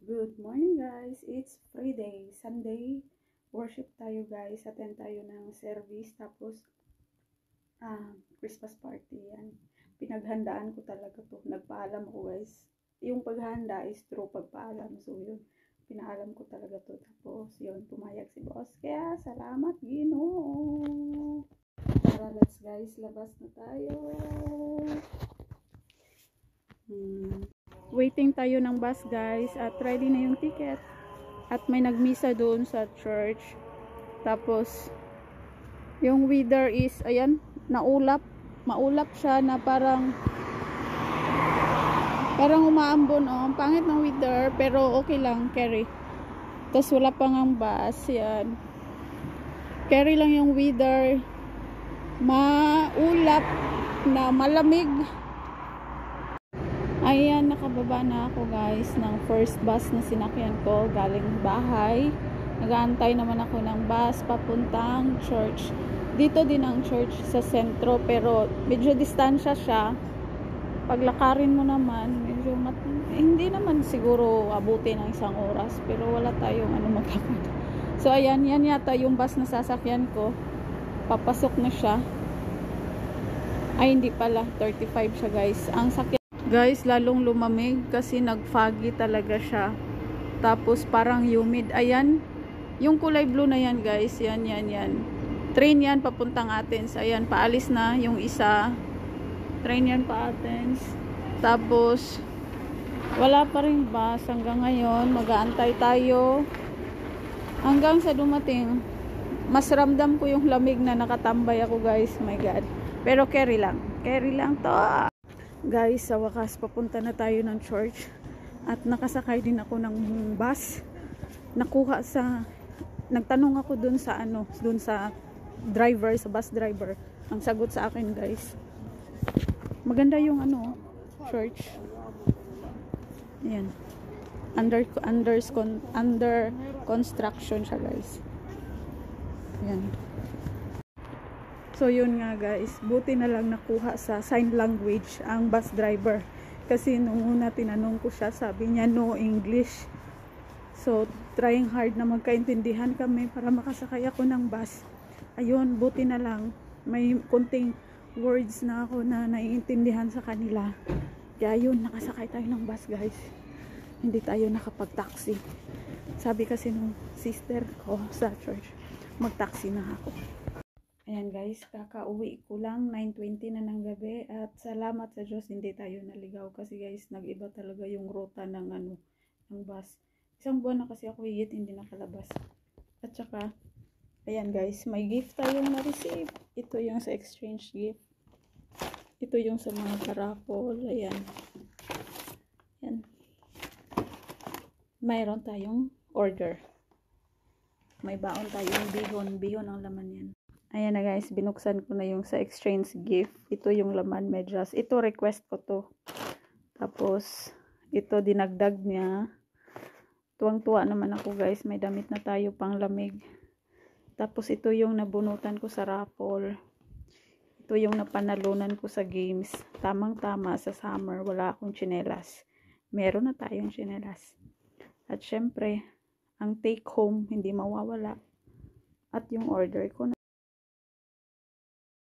Good morning guys, it's Friday, Sunday, worship tayo guys, attend tayo ng service, tapos Christmas party yan. Pinaghandaan ko talaga to, nagpaalam ko guys. Yung paghanda is true pagpaalam, so yun, pinaalam ko talaga to, tapos yun, pumayag si boss, kaya salamat Ginoo. Tara, let's guys, labas na tayo. Waiting tayo ng bus guys, at ready na yung ticket, at may nagmisa doon sa church. Tapos yung weather is ayan, maulap siya na parang umaambon. Ang pangit ng weather, pero okay lang, carry. Tapos wala pang ang bus, yan, carry lang yung weather, maulap na malamig. Ayan, nakababa na ako guys ng first bus na sinakyan ko galing bahay. Nag-aantay naman ako ng bus papuntang church. Dito din ang church sa sentro, pero medyo distansya siya. Paglakarin mo naman, medyo hindi naman siguro abuti ng 1 oras, pero wala tayong magkakita. So ayan, yan yata yung bus na sasakyan ko. Papasok na siya. Ay, hindi pala, 35 siya guys. Ang sakyan guys, lalong lumamig kasi nag-foggy talaga siya. Tapos parang humid. Ayan, yung kulay blue na yan guys, yan. Train yan papuntang Athens. Ayan, paalis na yung isa. Train yan pa Athens. Tapos wala pa rin bus hanggang ngayon. Mag-aantay tayo hanggang sa dumating. Mas ramdam ko yung lamig na nakatambay ako guys, my god. Pero carry lang to guys. Sa wakas papunta na tayo ng church, at nakasakay din ako ng bus. Nagtanong ako dun sa driver, sa bus driver. Ang sagot sa akin guys, maganda yung church. Ayan, under construction siya guys. Ayan. So yun nga guys, buti na lang nakuha sa sign language ang bus driver. Kasi nung una tinanong ko siya, sabi niya no English. So trying hard na magkaintindihan kami para makasakay ako ng bus. Ayun, buti na lang may kunting words na ako na naiintindihan sa kanila. Kaya yun, nakasakay tayo ng bus guys. Hindi tayo nakapag-taxi. Sabi kasi nung sister ko sa church, mag-taxi na ako. Ayan guys, kakauwi ko lang, 9:20 na ng gabi, at salamat sa Diyos hindi tayo naligaw kasi guys, nag-iba talaga yung ruta ng bus. 1 buwan na kasi ako higit hindi nakalabas. At saka ayan guys, may gift tayong na-receive. Ito yung sa exchange gift. Ito yung sa mga karapol. Ayan. Ayan. Mayroon tayong order. May baon tayong bihon ang laman yan. Ayan na guys, binuksan ko na yung sa exchange gift. Ito yung laman, medyas. Ito, request ko to. Tapos, ito dinagdag niya. Tuwang-tuwa naman ako guys. May damit na tayo pang lamig. Tapos, ito yung nabunutan ko sa raffle. Ito yung napanalunan ko sa games. Tamang-tama sa summer. Wala akong tsinelas. Meron na tayong tsinelas. At syempre, ang take home, hindi mawawala. At yung order ko na.